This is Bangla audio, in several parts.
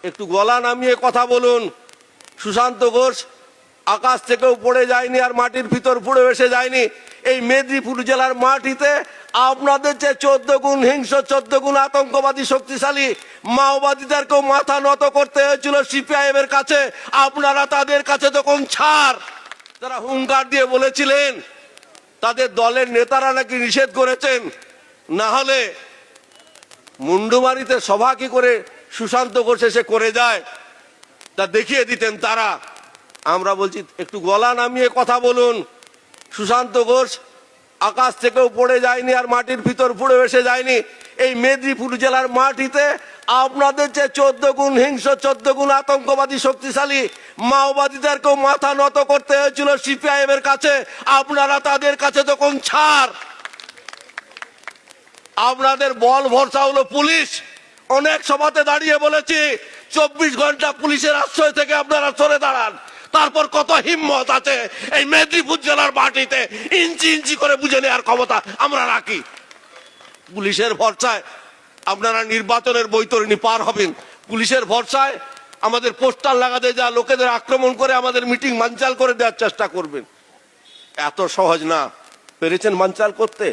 একটু গলা নামিয়ে কথা বলুন। সুশান্ত ঘোষ আকাশ থেকেও পড়ে যায়নি আর মাটির ভিতর পুড়ে এসে যায়নি। এই মেদিনীপুর জেলার মাটিতে আপনাদের যে 14 গুণ হিংস্র, 14 গুণ আতঙ্কবাদী শক্তিশালী মাওবাদীদেরকেও মাথা নত করতে হয়েছিল সিপিআইএম এর কাছে। আপনারা তাদের কাছে তখন ছাড়। তারা হুঙ্কার দিয়ে বলেছিলেন, তাদের দলের নেতারা নাকি নিষেধ করেছেন, না হলে মুন্ডুমারিতে সভা কি করে সুশান্ত ঘোষ এসে করে যায় তা দেখিয়ে দিতেন তারা। আমরা বলছি একটু গলা নামিয়ে কথা বলুন। সুশান্ত ঘোষ আকাশ থেকেও পড়ে যায়নি আর মাটির ভিতর পুড়ে এসে যায়নি। এই মেদিনীপুর জেলার মাটিতে আপনাদের যে 14 গুণ হিংস্র, 14 গুণ আতঙ্কবাদী শক্তিশালী মাওবাদীদেরকেও মাথা নত করতে হয়েছিল সিপিআইএম এর কাছে। আপনারা তাদের কাছে তখন ছাড়। আপনাদের বল ভরসা হলো পুলিশ। অনেক সভাতে দাঁড়িয়ে বলেছি 24 ঘন্টা পুলিশের আশ্রয় থেকে আপনারা সরে দাঁড়ান। তারপর কত হিম্মত আছে এই মেদিনীপুর জেলার মাটিতে ইঞ্চি ইঞ্চি করে বুঝে নেওয়ার ক্ষমতা আমরা রাখি। পুলিশের ভরসায় আপনারা নির্বাচনের বৈতরণী পার হবেন। পুলিশের ভরসায় আমাদের পোস্টার লাগাতে যা লোকেদের আক্রমণ করে আমাদের মিটিং বানচাল করে দেওয়ার চেষ্টা করবেন। এত সহজ না। পেরেছেন বানচাল করতে?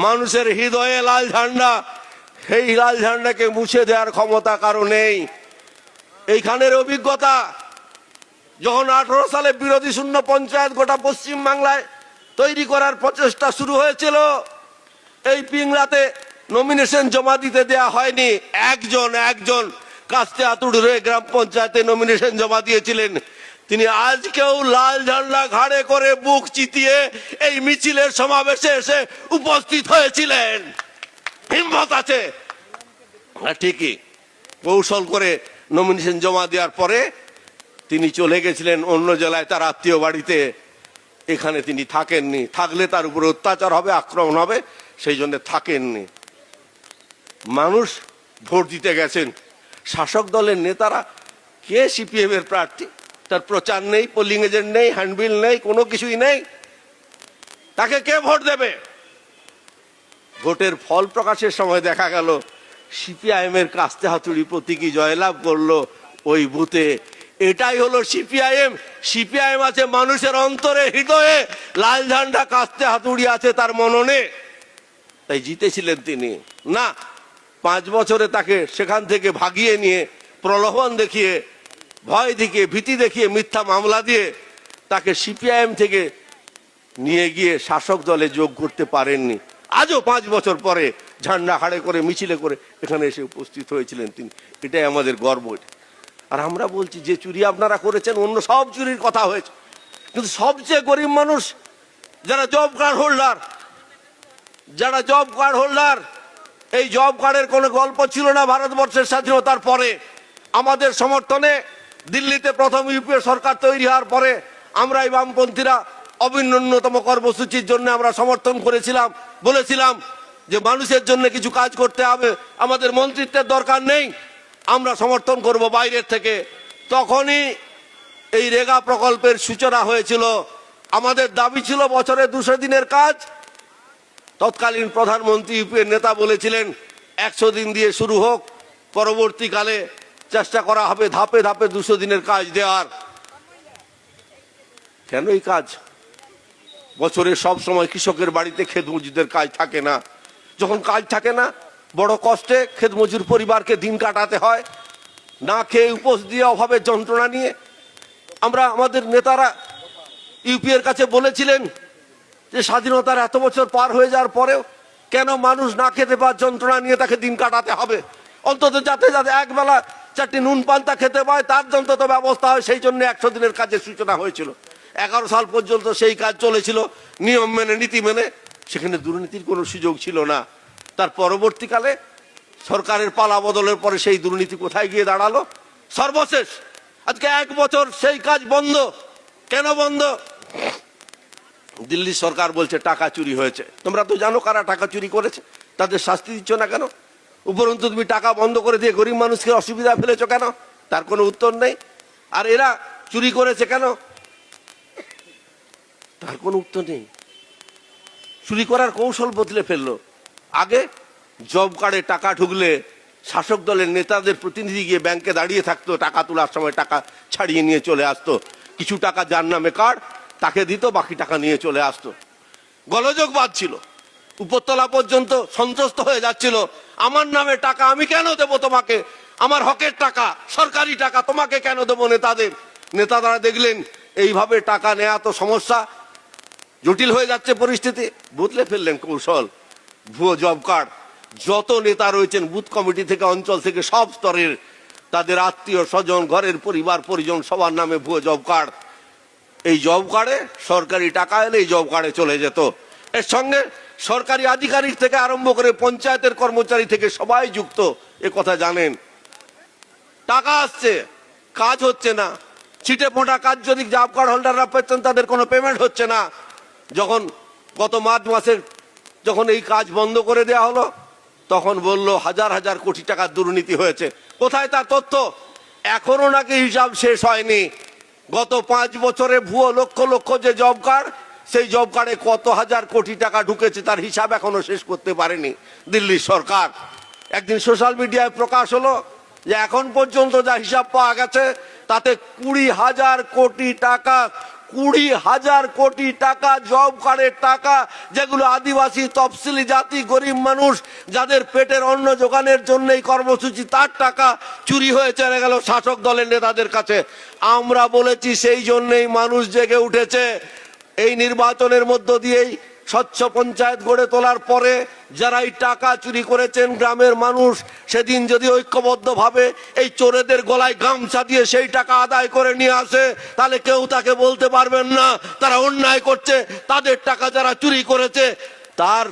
মানুষের হৃদয়ে লাল ঝান্ডা, সেই লাল ঝান্ডাকে মুছে দেওয়ার ক্ষমতা কারো নেই। এইখানের অভিজ্ঞতা, যখন 18 সালে বিরোধী শূন্য পঞ্চায়েত গোটা পশ্চিম বাংলায় তৈরি করার প্রচেষ্টা শুরু হয়েছিল, এই পিংলাতে নমিনেশন জমা দিতে দেয়া হয়নি। একজন কাস্তে আতুড়ে গ্রাম পঞ্চায়েতে নমিনেশন জমা দিয়েছিলেন। তিনি আজকেও লাল ঝান্ডা ঘাড়ে করে বুক চিতিয়ে এই মিছিলের সমাবেশে এসে উপস্থিত হয়েছিলেন। হিম্মত আছে। ঠিকই কৌশল করে নমিনেশন জমা দেওয়ার পরে তিনি চলে গেছিলেন অন্য জেলায় তার আত্মীয় বাড়িতে। এখানে তিনি থাকেননি। থাকলে তার উপরে অত্যাচার হবে, আক্রমণ হবে, সেই জন্য থাকেননি। মানুষ ভোট দিতে গেছেন। শাসক দলের নেতারা, কে সিপিএম এর প্রার্থী তার প্রচার নেই, পোলিং এজেন্ট নেই, হ্যান্ডবিল নেই, কোনো কিছুই নেই। তাকে কে ভোট দেবে? ভোটের ফল প্রকাশের সময় দেখা গেল সিপিআইএম এর কাস্তে হাতুড়ি প্রতীকী জয়লাভ করলো ওই বুথে। এটাই হলো সিপিআইএম। সিপিআইএম আছে মানুষের অন্তরে, হৃদয়ে। লাল ঝান্ডা কাস্তে হাতুড়ি আছে তার মননে। তাই জিতেছিলেন তিনি। না, 5 বছরে তাকে সেখান থেকে ভাগিয়ে নিয়ে, প্রলোভন দেখিয়ে, ভয় দেখিয়ে, ভীতি দেখিয়ে, মিথ্যা মামলা দিয়ে তাকে সিপিআইএম থেকে নিয়ে গিয়ে শাসক দলে যোগ করতে পারেননি। আজও 5 বছর পরে ঝান্ডা হাড়ে করে মিছিলে করে এখানে এসে উপস্থিত হয়েছিলেন তিনি। এটাই আমাদের গর্ব। আর আমরা বলছি যে চুরি আপনারা করেছেন, অন্য সব চুরির কথা হয়েছে, কিন্তু সবচেয়ে গরিব মানুষ যারা জব কার্ড হোল্ডার, এই জব কার্ডের কোনো গল্প ছিল না ভারতবর্ষের স্বাধীনতার পরে। আমাদের সমর্থনে দিল্লিতে প্রথম ইউপিএ সরকার তৈরি হওয়ার পরে আমরা এই বামপন্থীরা অভিন্নতম কর্মসূচির জন্য আমরা সমর্থন করেছিলাম। বলেছিলাম যে মানুষের জন্য কিছু কাজ করতে হবে, আমাদের মন্ত্রিত্বের দরকার নেই, আমরা সমর্থন করব বাইরের থেকে। তখনই এই রেগা প্রকল্পের সূচনা হয়েছিল। আমাদের দাবি ছিল বছরে 200 দিনের কাজ। তৎকালীন প্রধানমন্ত্রী ইউপিএর নেতা বলেছিলেন 100 দিন দিয়ে শুরু হোক, পরবর্তীকালে চেষ্টা করা হবে ধাপে ধাপে 200 দিনের কাজ দেওয়ার। কেন এই কাজ? বছরে সব সময় কৃষকের বাড়িতে ক্ষেত মজুরদের কাজ থাকে না। যখন কাজ থাকে না, বড় কষ্টে ক্ষেত মজুর পরিবারকে দিন কাটাতে হয়, না খেয়ে উপোস দিয়ে অভাবের যন্ত্রণা নিয়ে। আমাদের নেতারা ইউপিএর কাছে বলেছিলেন যে স্বাধীনতার এত বছর পার হয়ে যাওয়ার পরেও কেন মানুষ না খেতে পাওয়ার যন্ত্রণা নিয়ে তাকে দিন কাটাতে হবে, অন্তত যাতে একবেলা 4টি নুন পান্তা খেতে পায় তার অন্তত ব্যবস্থা হয়। সেই জন্য 100 দিনের কাজের সূচনা হয়েছিল। 11 সাল পর্যন্ত সেই কাজ চলেছিল নিয়ম মেনে, নীতি মেনে। সেখানে দুর্নীতির কোনো সুযোগ ছিল না। তার পরবর্তীকালে সরকারের পালা বদলের পরে সেই দুর্নীতি কোথায় গিয়ে দাঁড়ালো? সর্বশেষ আজকে 1 বছর সেই কাজ বন্ধ। কেন বন্ধ? দিল্লি সরকার বলছে টাকা চুরি হয়েছে। তোমরা তো জানো কারা টাকা চুরি করেছে, তাদের শাস্তি দিচ্ছ না কেন? উপরন্তু তুমি টাকা বন্ধ করে দিয়ে গরিব মানুষকে অসুবিধা ফেলেছো কেন? তার কোনো উত্তর নেই। আর এরা চুরি করেছে কেন? তার কোনো উত্তর নেই। চুরি করার কৌশল বদলে ফেললো। আগে জব কার্ডে টাকা ঢুকলে শাসক দলের নেতাদের প্রতিনিধি গিয়ে ব্যাংকে দাঁড়িয়ে থাকতো, টাকা তোলার সময় টাকা ছাড়িয়ে নিয়ে চলে আসতো, কিছু টাকা যার নামে কার্ড তাকে দিত, বাকি টাকা নিয়ে চলে আসতো। গোলযোগ বাঁধছিল, উপরতলা পর্যন্ত সন্ত্রস্ত হয়ে যাচ্ছিল, আমার নামে টাকা আমি কেন দেবো তোমাকে, আমার হকের টাকা, সরকারি টাকা তোমাকে কেন দেবো নেতারা দেখলেন এইভাবে টাকা নেওয়া তো সমস্যা, জটিল হয়ে যাচ্ছে পরিস্থিতি, বদলে ফেললেন কৌশল, ভুয়ো জব কার্ড। যত নেতা রয়েছেন বুথ কমিটি থেকে অঞ্চল থেকে সব স্তরের, তাদের আত্মীয় স্বজন, ঘরের পরিবার পরিজন সবার নামে ভুয়ো জব কার্ড। এই জব কার্ডে সরকারি টাকা এলে এই জব কার্ডে চলে যেত। এর সঙ্গে সরকারি আধিকারিক থেকে আরম্ভ করে পঞ্চায়েতের কর্মচারী থেকে সবাই যুক্ত, এ কথা জানেন। টাকা আসছে, কাজ হচ্ছে না, ছিটে ফোঁটা কাজ যদি জব কার্ড হোল্ডাররা পেতেন তাদের কোনো পেমেন্ট হচ্ছে না। যখন গত মার্চ মাসের যখন এই কাজ বন্ধ করে দেওয়া হলো, তখন বলল হাজার হাজার কোটি টাকার দুর্নীতি হয়েছে। কোথায় তার তথ্য? এখনো নাকি হিসাব শেষ হয়নি। গত 5 বছরে ভুয়ো লক্ষ লক্ষ যে জব কার্ড, সেই জব কার্ডে কত হাজার কোটি টাকা ঢুকেছে তার হিসাব এখনো শেষ করতে পারেনি দিল্লির সরকার। একদিন সোশ্যাল মিডিয়ায় প্রকাশ হলো যে এখন পর্যন্ত যা হিসাব পাওয়া গেছে তাতে 20,000 কোটি টাকা, 20,000 কোটি টাকা জব কার্ডের টাকা, যেগুলো আদিবাসী, তফসিলি জাতি, গরিব মানুষ যাদের পেটের অন্ন জোগানের জন্য এই কর্মসূচি, তার টাকা চুরি হয়ে চলে গেল শাসক দলের নেতাদের কাছে। আমরা বলেছি সেই জন্যই মানুষ জেগে উঠেছে। এই নির্বাচনের মধ্য দিয়েই স্বচ্ছ পঞ্চায়েত গড়ে তোলার পরে যারা এই টাকা চুরি করেছেন, গ্রামের মানুষ সেদিন যদি ঐক্যবদ্ধভাবে এই চোরেদের গলায় গামছা দিয়ে সেই টাকা আদায় করে নিয়ে আসে, তাহলে কেউ তাকে বলতে পারবেন না তারা অন্যায় করছে। তাদের টাকা যারা চুরি করেছে তার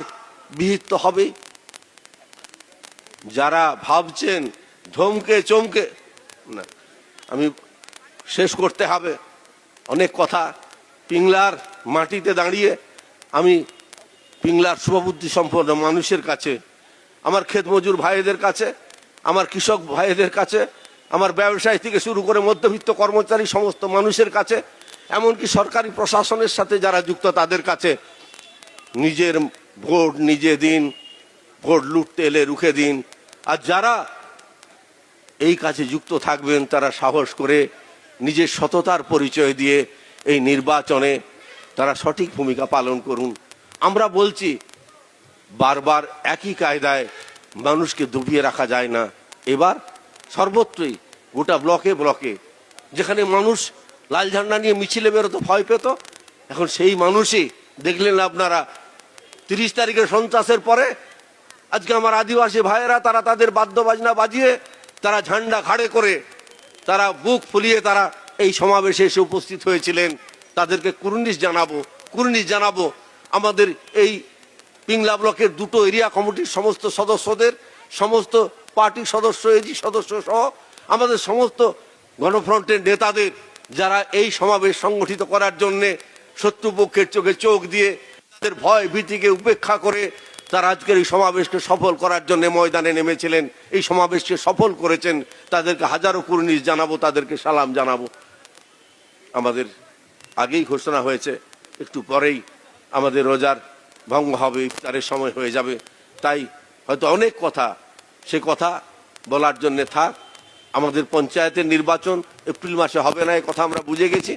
বিহিত তো হবেই। যারা ভাবছেন ধমকে চমকে, না, আমি শেষ করতে হবে অনেক কথা। পিংলার মাটিতে দাঁড়িয়ে আমি পিংলার শুভবুদ্ধি সম্পন্ন মানুষের কাছে, আমার ক্ষেত মজুর ভাইদের কাছে, আমার কৃষক ভাইদের কাছে, আমার ব্যবসায়ী থেকে শুরু করে মধ্যবিত্ত কর্মচারী সমস্ত মানুষের কাছে, এমনকি সরকারি প্রশাসনের সাথে যারা যুক্ত তাদের কাছে, নিজের ভোট নিজে দিন, ভোট লুটতে এলে রুখে দিন। আর যারা এই কাজে যুক্ত থাকবেন তারা সাহস করে নিজের সততার পরিচয় দিয়ে এই নির্বাচনে তারা সঠিক ভূমিকা পালন করুন। আমরা বলছি বারবার একই কায়দায় মানুষকে ডুবিয়ে রাখা যায় না। এবার সর্বত্রই গোটা ব্লকে ব্লকে যেখানে মানুষ লাল ঝান্ডা নিয়ে মিছিলে বেরোতো, ভয় পেত, এখন সেই মানুষই দেখলেন আপনারা 30 তারিখের সন্ত্রাসের পরে আজকে আমার আদিবাসী ভাইয়েরা তারা তাদের বাদ্যবাজনা বাজিয়ে, তারা ঝান্ডা ঘাড়ে করে, তারা বুক ফুলিয়ে তারা এই সমাবেশে এসে উপস্থিত হয়েছিলেন। তাদেরকে কুর্নিশ জানাবো আমাদের এই পিংলা ব্লকের 2টো এরিয়া কমিটির সমস্ত সদস্যদের, সমস্ত পার্টির সদস্য, এজি সদস্য সহ আমাদের সমস্ত গণফ্রন্টের নেতাদের, যারা এই সমাবেশ সংগঠিত করার জন্যে শত্রুপক্ষের চোখে চোখ দিয়ে তাদের ভয় ভীতিকে উপেক্ষা করে তারা আজকের এই সমাবেশকে সফল করার জন্য ময়দানে নেমেছিলেন, এই সমাবেশকে সফল করেছেন। তাদেরকে হাজারো কুর্নিশ জানাবো, তাদেরকে সালাম জানাবো। আমাদের আগেই ঘোষণা হয়েছে একটু পরেই আমাদের রোজার ভঙ্গ হবে, ইফতারের সময় হয়ে যাবে, তাই হয়তো অনেক কথা সে কথা বলার জন্য থাক। আমাদের পঞ্চায়েতের নির্বাচন এপ্রিল মাসে হবে না, এ কথা আমরা বুঝে গেছি।